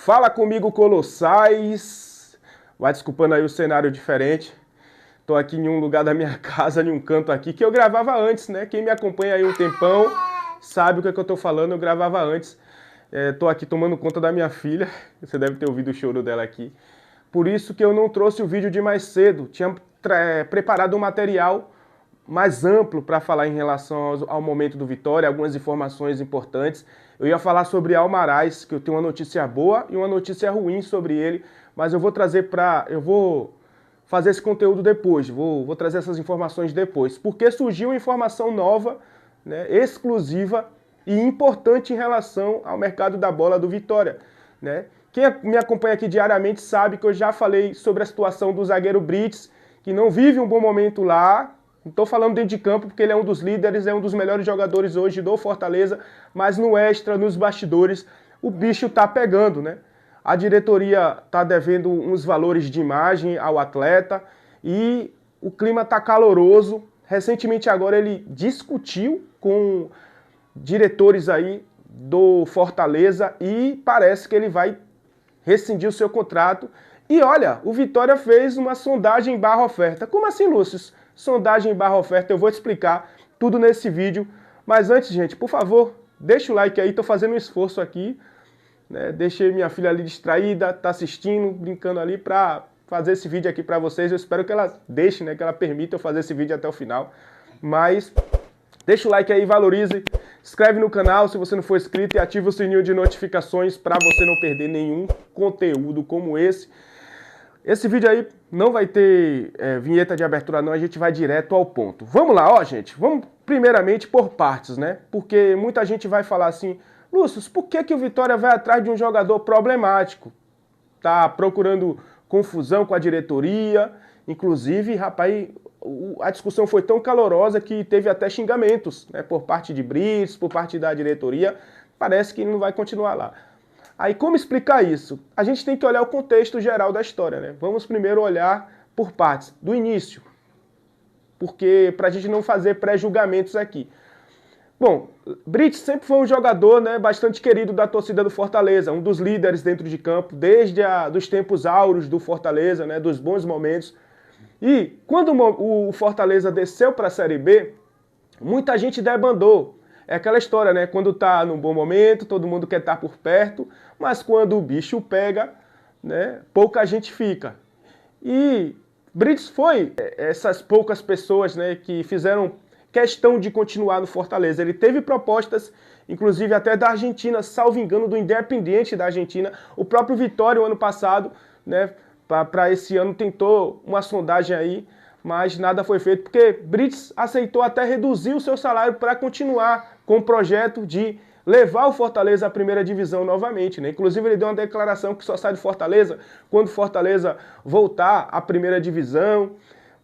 Fala comigo, Colossais. Vai desculpando aí o cenário diferente. Tô aqui em um lugar da minha casa, em um canto aqui, que eu gravava antes, né? Quem me acompanha aí um tempão sabe o que é que eu tô falando, eu gravava antes. Tô aqui tomando conta da minha filha, você deve ter ouvido o choro dela aqui. Por isso que eu não trouxe o vídeo de mais cedo. Tinha preparado um material mais amplo para falar em relação ao momento do Vitória, algumas informações importantes. Eu ia falar sobre Almaraz, que eu tenho uma notícia boa e uma notícia ruim sobre ele, mas eu vou fazer esse conteúdo depois, vou trazer essas informações depois, porque surgiu informação nova, né, exclusiva e importante em relação ao mercado da bola do Vitória, né? Quem me acompanha aqui diariamente sabe que eu já falei sobre a situação do zagueiro Brits, que não vive um bom momento lá. Não estou falando dentro de campo porque ele é um dos líderes, é um dos melhores jogadores hoje do Fortaleza, mas no extra, nos bastidores, o bicho tá pegando, né? A diretoria tá devendo uns valores de imagem ao atleta e o clima tá caloroso. Recentemente agora ele discutiu com diretores aí do Fortaleza e parece que ele vai rescindir o seu contrato. E olha, o Vitória fez uma sondagem barra oferta. Como assim, Lúcio? Sondagem barra oferta, eu vou te explicar tudo nesse vídeo. Mas antes, gente, por favor, deixa o like aí, tô fazendo um esforço aqui, né? Deixei minha filha ali distraída, tá assistindo, brincando ali pra fazer esse vídeo aqui pra vocês. Eu espero que ela deixe, né, que ela permita eu fazer esse vídeo até o final. Mas deixa o like aí, valorize, inscreve no canal se você não for inscrito e ativa o sininho de notificações para você não perder nenhum conteúdo como esse. Esse vídeo aí não vai ter vinheta de abertura não, a gente vai direto ao ponto. Vamos lá, ó gente, vamos primeiramente por partes, né? Porque muita gente vai falar assim, Lúcio, por que o Vitória vai atrás de um jogador problemático? Tá procurando confusão com a diretoria, inclusive, rapaz, a discussão foi tão calorosa que teve até xingamentos, né, por parte de Brits, por parte da diretoria, parece que não vai continuar lá. Aí como explicar isso? A gente tem que olhar o contexto geral da história, né? Vamos primeiro olhar por partes, do início, porque para a gente não fazer pré-julgamentos aqui. Bom, Brits sempre foi um jogador, né, bastante querido da torcida do Fortaleza, um dos líderes dentro de campo, desde dos tempos áureos do Fortaleza, né, dos bons momentos. E quando o Fortaleza desceu para a Série B, muita gente debandou. É aquela história, né? Quando tá num bom momento, todo mundo quer estar por perto, mas quando o bicho pega, né, pouca gente fica. E Brits foi essas poucas pessoas, né, que fizeram questão de continuar no Fortaleza. Ele teve propostas, inclusive até da Argentina, salvo engano, do Independiente da Argentina. O próprio Vitória, o ano passado, né, para esse ano tentou uma sondagem aí, mas nada foi feito, porque Brits aceitou até reduzir o seu salário para continuar com o projeto de levar o Fortaleza à primeira divisão novamente, né? Inclusive ele deu uma declaração que só sai do Fortaleza quando o Fortaleza voltar à primeira divisão,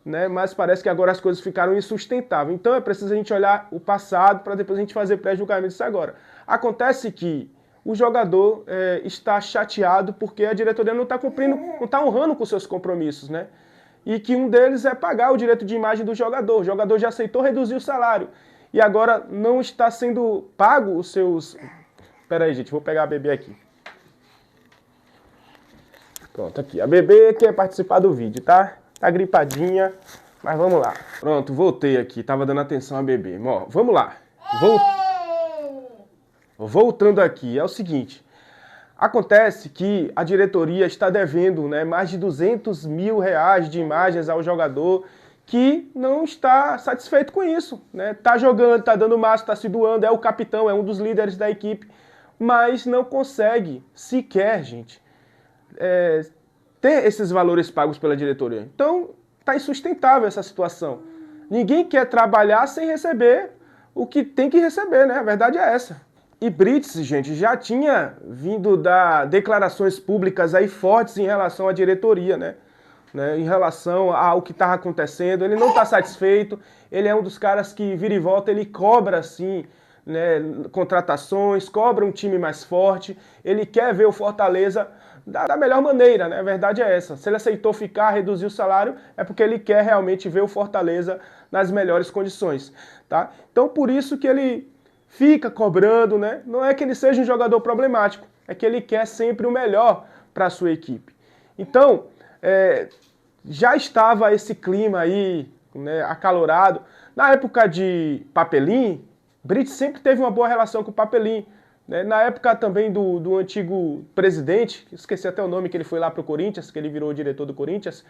né? Mas parece que agora as coisas ficaram insustentáveis. Então é preciso a gente olhar o passado para depois a gente fazer pré-julgamentos agora. Acontece que o jogador está chateado porque a diretoria não está cumprindo, não está honrando com seus compromissos, né? E que um deles é pagar o direito de imagem do jogador. O jogador já aceitou reduzir o salário. E agora não está sendo pago os seus... Pera aí, gente, vou pegar a bebê aqui. Pronto, aqui. A bebê quer participar do vídeo, tá? Tá gripadinha, mas vamos lá. Pronto, voltei aqui. Tava dando atenção à bebê. Ó, vamos lá. Voltando aqui, é o seguinte... Acontece que a diretoria está devendo, né, mais de R$200 mil de imagens ao jogador que não está satisfeito com isso, né? Tá jogando, tá dando massa, tá se doando, é o capitão, é um dos líderes da equipe, mas não consegue sequer, gente, ter esses valores pagos pela diretoria. Então, tá insustentável essa situação. Ninguém quer trabalhar sem receber o que tem que receber, né? A verdade é essa. E Brits, gente, já tinha vindo dar declarações públicas aí fortes em relação à diretoria, né? Em relação ao que estava acontecendo. Ele não está satisfeito, ele é um dos caras que vira e volta, ele cobra, assim, né, contratações, cobra um time mais forte, ele quer ver o Fortaleza da melhor maneira, né? A verdade é essa. Se ele aceitou ficar, reduzir o salário, é porque ele quer realmente ver o Fortaleza nas melhores condições, tá? Então, por isso que ele fica cobrando, né? Não é que ele seja um jogador problemático, é que ele quer sempre o melhor para a sua equipe. Então, já estava esse clima aí, né, acalorado. Na época de Papelim, Brits sempre teve uma boa relação com o Papelim. Né? Na época também do antigo presidente, esqueci até o nome, que ele foi lá para o Corinthians, que ele virou diretor do Corinthians,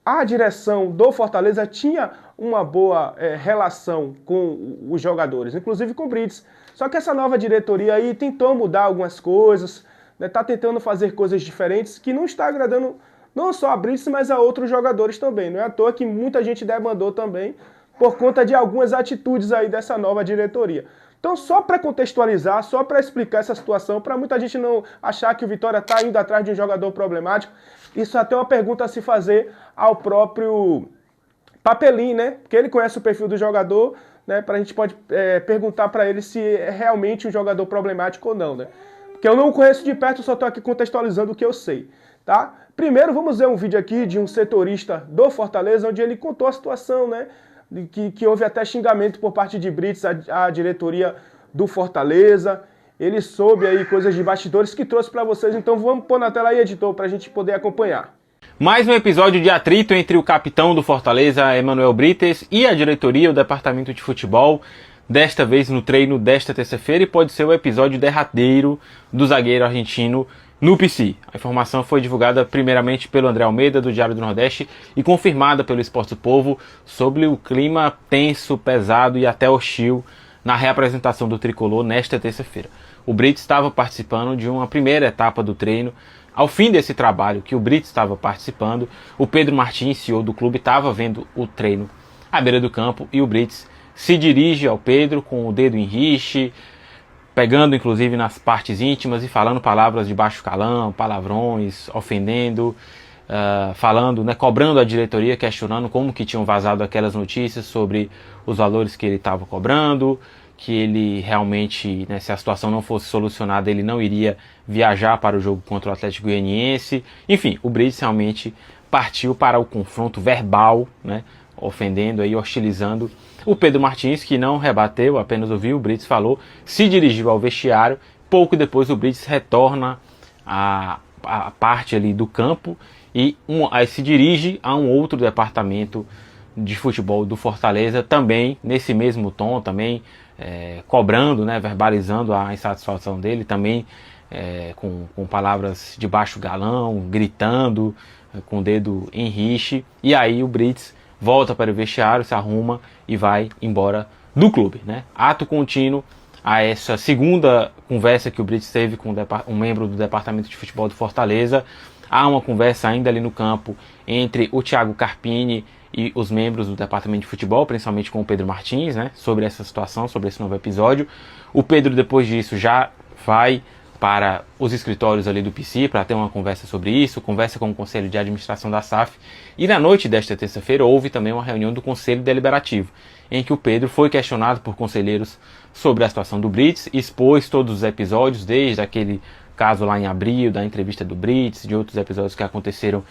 a direção do Fortaleza tinha uma boa relação com os jogadores, inclusive com o Brits. Só que essa nova diretoria aí tentou mudar algumas coisas, né? Tá tentando fazer coisas diferentes que não está agradando não só a Brits, mas a outros jogadores também. Não é à toa que muita gente demandou também por conta de algumas atitudes aí dessa nova diretoria. Então, só para contextualizar, só para explicar essa situação, para muita gente não achar que o Vitória está indo atrás de um jogador problemático, isso é até uma pergunta a se fazer ao próprio Papelim, né? Porque ele conhece o perfil do jogador, né? A gente pode perguntar para ele se é realmente um jogador problemático ou não, né? Porque eu não o conheço de perto, só estou aqui contextualizando o que eu sei, tá? Primeiro, vamos ver um vídeo aqui de um setorista do Fortaleza, onde ele contou a situação, né? Que houve até xingamento por parte de Brits à diretoria do Fortaleza. Ele soube aí coisas de bastidores que trouxe para vocês. Então vamos pôr na tela aí, editor, para a gente poder acompanhar. Mais um episódio de atrito entre o capitão do Fortaleza, Emanuel Brites, e a diretoria, o departamento de futebol, desta vez no treino desta terça-feira, e pode ser o episódio derradeiro do zagueiro argentino no PC. A informação foi divulgada primeiramente pelo André Almeida, do Diário do Nordeste, e confirmada pelo Esporte do Povo sobre o clima tenso, pesado e até hostil na reapresentação do tricolor nesta terça-feira. O Brits estava participando de uma primeira etapa do treino. Ao fim desse trabalho que o Brits estava participando, o Pedro Martins, CEO do clube, estava vendo o treino à beira do campo e o Brits se dirige ao Pedro com o dedo em rixe, pegando inclusive nas partes íntimas e falando palavras de baixo calão, palavrões, ofendendo, falando, né, cobrando a diretoria, questionando como que tinham vazado aquelas notícias sobre os valores que ele estava cobrando, que ele realmente, né, se a situação não fosse solucionada, ele não iria viajar para o jogo contra o Atlético Goianiense. Enfim, o Brits realmente partiu para o confronto verbal, né, ofendendo e hostilizando o Pedro Martins, que não rebateu, apenas ouviu, o Brits falou, se dirigiu ao vestiário. Pouco depois o Brits retorna à parte ali do campo e aí se dirige a um outro departamento de futebol do Fortaleza, também nesse mesmo tom, também cobrando, né, verbalizando a insatisfação dele, também com palavras de baixo galão, gritando, com o dedo em rixe. E aí o Brits volta para o vestiário, se arruma e vai embora do clube, né? Ato contínuo a essa segunda conversa que o Brits teve com um membro do departamento de futebol do Fortaleza. Há uma conversa ainda ali no campo entre o Thiago Carpini e os membros do departamento de futebol, principalmente com o Pedro Martins, né, sobre essa situação, sobre esse novo episódio. O Pedro, depois disso, já vai para os escritórios ali do PC para ter uma conversa sobre isso, conversa com o Conselho de Administração da SAF. E na noite desta terça-feira houve também uma reunião do Conselho Deliberativo, em que o Pedro foi questionado por conselheiros sobre a situação do Brits, expôs todos os episódios, desde aquele caso lá em abril, da entrevista do Brits, de outros episódios que aconteceram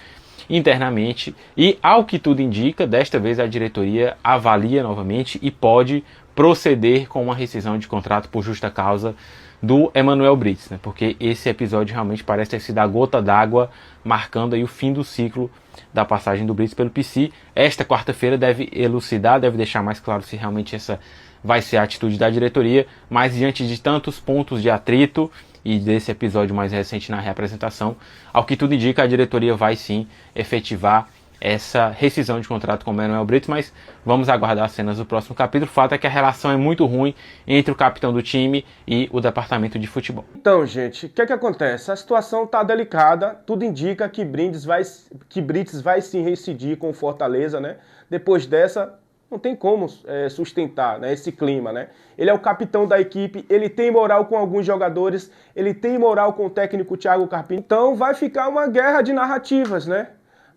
internamente, e ao que tudo indica, desta vez a diretoria avalia novamente e pode proceder com uma rescisão de contrato por justa causa do Emanuel Brits, né? Porque esse episódio realmente parece ter sido a gota d'água, marcando aí o fim do ciclo da passagem do Brits pelo PC. Esta quarta-feira deve elucidar, deve deixar mais claro se realmente essa vai ser a atitude da diretoria, mas diante de tantos pontos de atrito e desse episódio mais recente na reapresentação, ao que tudo indica, a diretoria vai sim efetivar essa rescisão de contrato com o Emanuel Brits, mas vamos aguardar as cenas do próximo capítulo. O fato é que a relação é muito ruim entre o capitão do time e o departamento de futebol. Então, gente, o que acontece? A situação está delicada, tudo indica que Brits vai sim reincidir com o Fortaleza, né? Depois dessa, não tem como sustentar, né, esse clima, né? Ele é o capitão da equipe, ele tem moral com alguns jogadores, ele tem moral com o técnico Thiago Carpini. Então vai ficar uma guerra de narrativas, né?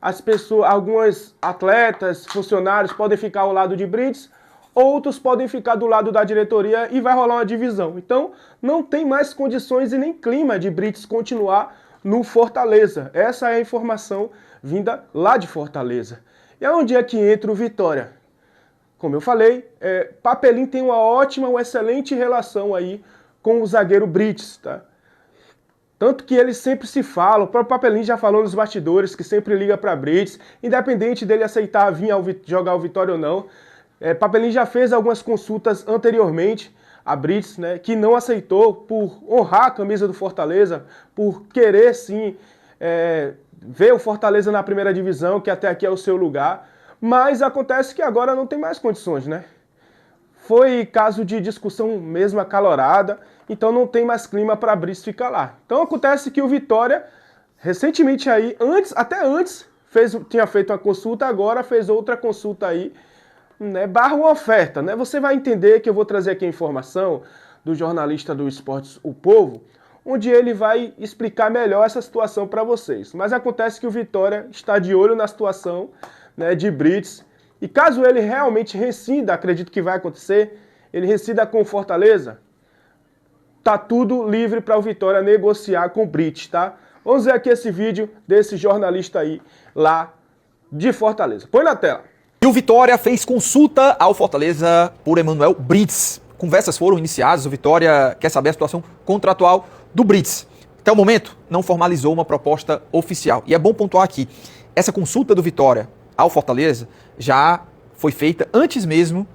As pessoas, alguns atletas, funcionários podem ficar ao lado de Brits, outros podem ficar do lado da diretoria e vai rolar uma divisão. Então não tem mais condições e nem clima de Brits continuar no Fortaleza. Essa é a informação vinda lá de Fortaleza. E aonde é que entra o Vitória? Como eu falei, Papelim tem uma excelente relação aí com o zagueiro Brits, tá? Tanto que eles sempre se falam, o próprio Papelinho já falou nos bastidores, que sempre liga para Brits, independente dele aceitar vir jogar o Vitória ou não. Papelinho já fez algumas consultas anteriormente a Brits, né, que não aceitou por honrar a camisa do Fortaleza, por querer sim ver o Fortaleza na primeira divisão, que até aqui é o seu lugar. Mas acontece que agora não tem mais condições, né? Foi caso de discussão mesmo acalorada, então não tem mais clima para Brits ficar lá. Então acontece que o Vitória, recentemente aí, até antes, tinha feito uma consulta, agora fez outra consulta aí, né, barra uma oferta, né? Você vai entender que eu vou trazer aqui a informação do jornalista do Esportes O Povo, onde ele vai explicar melhor essa situação para vocês. Mas acontece que o Vitória está de olho na situação, né, de Brits, e caso ele realmente rescinde, acredito que vai acontecer, ele rescinde com o Fortaleza, tá tudo livre para o Vitória negociar com o Brits, tá? Vamos ver aqui esse vídeo desse jornalista aí, lá de Fortaleza. Põe na tela. E o Vitória fez consulta ao Fortaleza por Emanuel Brits. Conversas foram iniciadas, o Vitória quer saber a situação contratual do Brits. Até o momento, não formalizou uma proposta oficial. E é bom pontuar aqui, essa consulta do Vitória ao Fortaleza já foi feita antes mesmo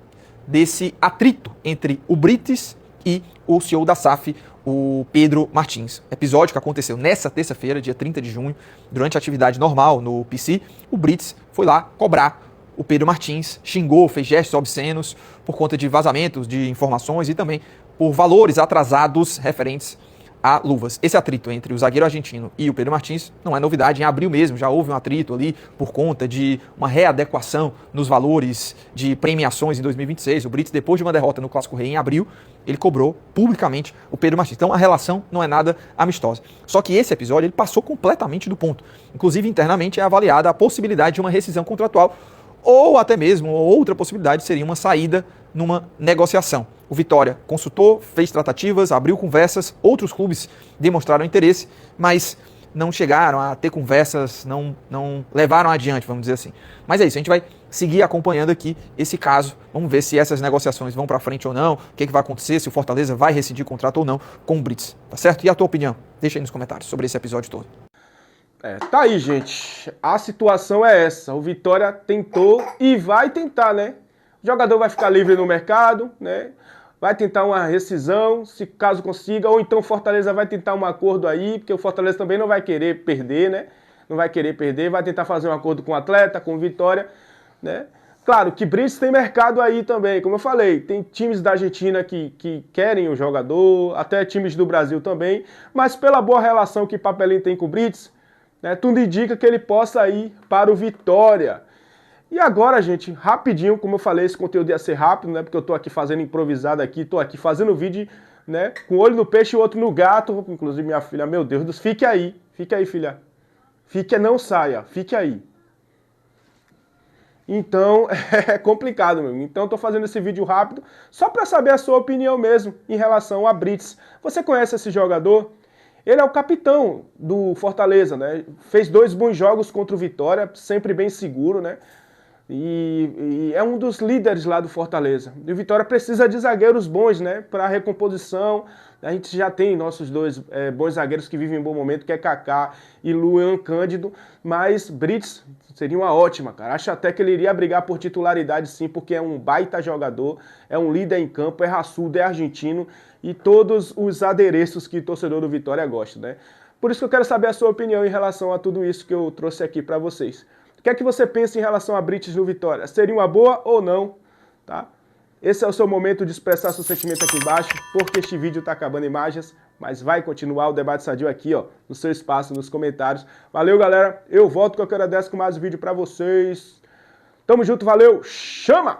desse atrito entre o Brits e o CEO da SAF, o Pedro Martins. Episódio que aconteceu nessa terça-feira, dia 30 de junho, durante a atividade normal no PC, o Brits foi lá cobrar o Pedro Martins, xingou, fez gestos obscenos por conta de vazamentos de informações e também por valores atrasados referentes a luvas. Esse atrito entre o zagueiro argentino e o Pedro Martins não é novidade, em abril mesmo já houve um atrito ali por conta de uma readequação nos valores de premiações em 2026. O Brits, depois de uma derrota no Clássico Rei em abril, ele cobrou publicamente o Pedro Martins. Então a relação não é nada amistosa. Só que esse episódio ele passou completamente do ponto. Inclusive internamente é avaliada a possibilidade de uma rescisão contratual ou até mesmo outra possibilidade seria uma saída numa negociação. O Vitória consultou, fez tratativas, abriu conversas, outros clubes demonstraram interesse, mas não chegaram a ter conversas, não levaram adiante, vamos dizer assim. Mas é isso, a gente vai seguir acompanhando aqui esse caso, vamos ver se essas negociações vão para frente ou não, o que vai acontecer, se o Fortaleza vai rescindir o contrato ou não com o Brits, tá certo? E a tua opinião? Deixa aí nos comentários sobre esse episódio todo. Tá aí, gente. A situação é essa. O Vitória tentou e vai tentar, né? O jogador vai ficar livre no mercado, né? Vai tentar uma rescisão, se caso consiga, ou então o Fortaleza vai tentar um acordo aí, porque o Fortaleza também não vai querer perder, né? Não vai querer perder, vai tentar fazer um acordo com o atleta, com o Vitória, né? Claro que Brits tem mercado aí também, como eu falei, tem times da Argentina que querem o jogador, até times do Brasil também, mas pela boa relação que Papelinho tem com o Brits, né, tudo indica que ele possa ir para o Vitória. E agora, gente, rapidinho, como eu falei, esse conteúdo ia ser rápido, né? Porque eu tô aqui fazendo improvisado aqui, tô aqui fazendo vídeo, né? Com um olho no peixe e o outro no gato. Inclusive minha filha, meu Deus, fique aí, filha. Fique, não saia, fique aí. Então, é complicado mesmo. Então eu tô fazendo esse vídeo rápido, só para saber a sua opinião mesmo em relação a Brits. Você conhece esse jogador? Ele é o capitão do Fortaleza, né? Fez 2 bons jogos contra o Vitória, sempre bem seguro, né? E é um dos líderes lá do Fortaleza. E o Vitória precisa de zagueiros bons, né? Para recomposição. A gente já tem nossos 2 bons zagueiros que vivem em bom momento, que é Kaká e Luan Cândido. Mas Brits seria uma ótima, cara. Acho até que ele iria brigar por titularidade sim, porque é um baita jogador, é um líder em campo, é raçudo, é argentino e todos os adereços que o torcedor do Vitória gosta, né? Por isso que eu quero saber a sua opinião em relação a tudo isso que eu trouxe aqui para vocês. O que é que você pensa em relação a Brits no Vitória? Seria uma boa ou não? Tá? Esse é o seu momento de expressar seu sentimento aqui embaixo, porque este vídeo está acabando imagens, mas vai continuar o debate sadio aqui, ó, no seu espaço, nos comentários. Valeu, galera. Eu volto qualquer hora dessa com mais um vídeo para vocês. Tamo junto, valeu. Chama!